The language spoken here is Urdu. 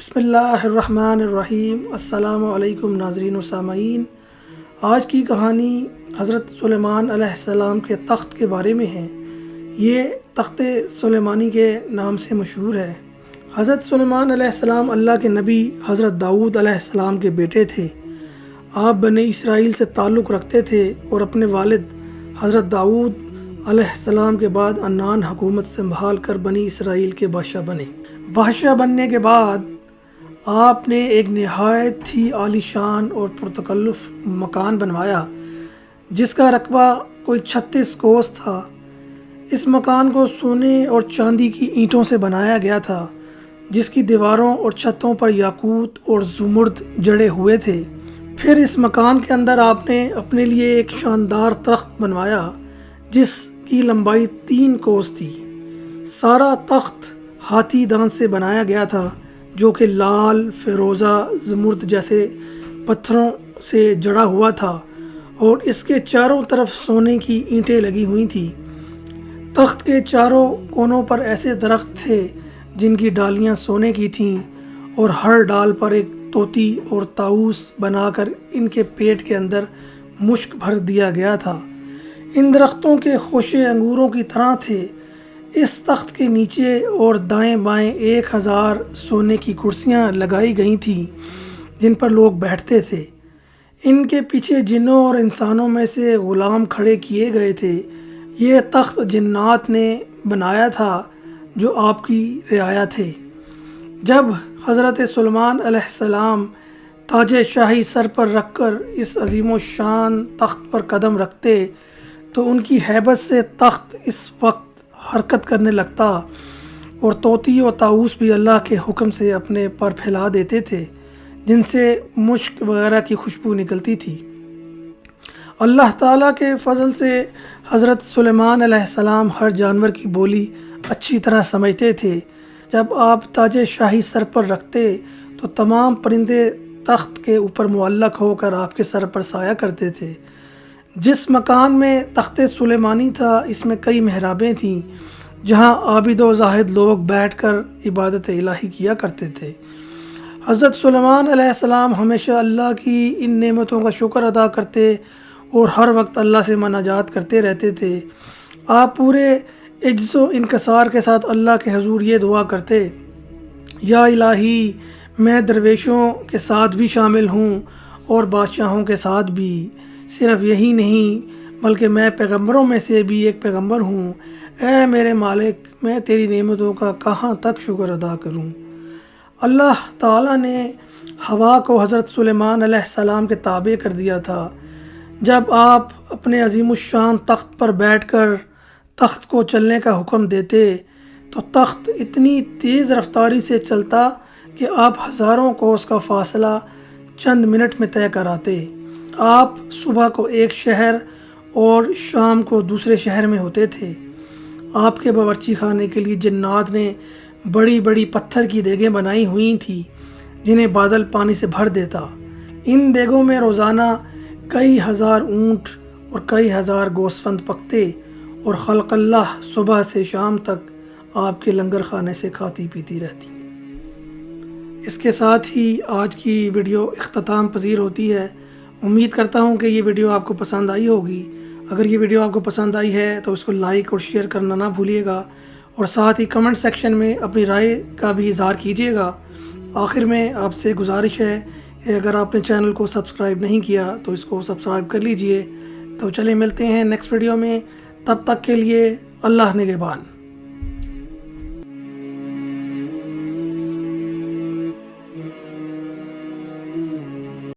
بسم اللہ الرحمن الرحیم۔ السلام علیکم ناظرین و سامعین۔ آج کی کہانی حضرت سلیمان علیہ السلام کے تخت کے بارے میں ہے۔ یہ تخت سلیمانی کے نام سے مشہور ہے۔ حضرت سلیمان علیہ السلام اللہ کے نبی حضرت داؤد علیہ السلام کے بیٹے تھے۔ آپ بنی اسرائیل سے تعلق رکھتے تھے اور اپنے والد حضرت داؤد علیہ السلام کے بعد عنان حکومت سنبھال کر بنی اسرائیل کے بادشاہ بنے۔ بادشاہ بننے کے بعد آپ نے ایک نہایت ہی عالی شان اور پرتکلف مکان بنوایا جس کا رقبہ کوئی 36 کوس تھا۔ اس مکان کو سونے اور چاندی کی اینٹوں سے بنایا گیا تھا جس کی دیواروں اور چھتوں پر یاقوت اور زمرد جڑے ہوئے تھے۔ پھر اس مکان کے اندر آپ نے اپنے لیے ایک شاندار تخت بنوایا جس کی لمبائی 3 کوس تھی۔ سارا تخت ہاتھی دانت سے بنایا گیا تھا جو کہ لال، فیروزہ، زمرد جیسے پتھروں سے جڑا ہوا تھا اور اس کے چاروں طرف سونے کی اینٹیں لگی ہوئی تھیں۔ تخت کے چاروں کونوں پر ایسے درخت تھے جن کی ڈالیاں سونے کی تھیں اور ہر ڈال پر ایک طوطی اور طاؤس بنا کر ان کے پیٹ کے اندر مشک بھر دیا گیا تھا۔ ان درختوں کے خوشے انگوروں کی طرح تھے۔ اس تخت کے نیچے اور دائیں بائیں 1000 سونے کی کرسیاں لگائی گئی تھیں جن پر لوگ بیٹھتے تھے۔ ان کے پیچھے جنوں اور انسانوں میں سے غلام کھڑے کیے گئے تھے۔ یہ تخت جنات نے بنایا تھا جو آپ کی رعایا تھے۔ جب حضرت سلیمان علیہ السلام تاج شاہی سر پر رکھ کر اس عظیم و شان تخت پر قدم رکھتے تو ان کی ہیبت سے تخت اس وقت حرکت کرنے لگتا اور طوطی اور طاؤس بھی اللہ کے حکم سے اپنے پر پھیلا دیتے تھے جن سے مشک وغیرہ کی خوشبو نکلتی تھی۔ اللہ تعالیٰ کے فضل سے حضرت سلیمان علیہ السلام ہر جانور کی بولی اچھی طرح سمجھتے تھے۔ جب آپ تاج شاہی سر پر رکھتے تو تمام پرندے تخت کے اوپر معلق ہو کر آپ کے سر پر سایہ کرتے تھے۔ جس مکان میں تخت سلیمانی تھا اس میں کئی محرابیں تھیں جہاں عابد و زاہد لوگ بیٹھ کر عبادت الہی کیا کرتے تھے۔ حضرت سلیمان علیہ السلام ہمیشہ اللہ کی ان نعمتوں کا شکر ادا کرتے اور ہر وقت اللہ سے مناجات کرتے رہتے تھے۔ آپ پورے عجز و انکسار کے ساتھ اللہ کے حضور یہ دعا کرتے: یا الہی، میں درویشوں کے ساتھ بھی شامل ہوں اور بادشاہوں کے ساتھ بھی۔ صرف یہی نہیں بلکہ میں پیغمبروں میں سے بھی ایک پیغمبر ہوں۔ اے میرے مالک، میں تیری نعمتوں کا کہاں تک شکر ادا کروں۔ اللہ تعالیٰ نے ہوا کو حضرت سلیمان علیہ السلام کے تابع کر دیا تھا۔ جب آپ اپنے عظیم الشان تخت پر بیٹھ کر تخت کو چلنے کا حکم دیتے تو تخت اتنی تیز رفتاری سے چلتا کہ آپ ہزاروں کوس کا فاصلہ چند منٹ میں طے کراتے۔ آپ صبح کو ایک شہر اور شام کو دوسرے شہر میں ہوتے تھے۔ آپ کے باورچی خانے کے لیے جنات نے بڑی بڑی پتھر کی دیگیں بنائی ہوئی تھیں جنہیں بادل پانی سے بھر دیتا۔ ان دیگوں میں روزانہ کئی ہزار اونٹ اور کئی ہزار گوسفند پکتے اور خلق اللہ صبح سے شام تک آپ کے لنگر خانے سے کھاتی پیتی رہتی۔ اس کے ساتھ ہی آج کی ویڈیو اختتام پذیر ہوتی ہے۔ امید کرتا ہوں کہ یہ ویڈیو آپ کو پسند آئی ہوگی۔ اگر یہ ویڈیو آپ کو پسند آئی ہے تو اس کو لائک اور شیئر کرنا نہ بھولیے گا اور ساتھ ہی کمنٹ سیکشن میں اپنی رائے کا بھی اظہار کیجیے گا۔ آخر میں آپ سے گزارش ہے کہ اگر آپ نے چینل کو سبسکرائب نہیں کیا تو اس کو سبسکرائب کر لیجئے۔ تو چلیں ملتے ہیں نیکسٹ ویڈیو میں، تب تک کے لیے اللہ نگہبان۔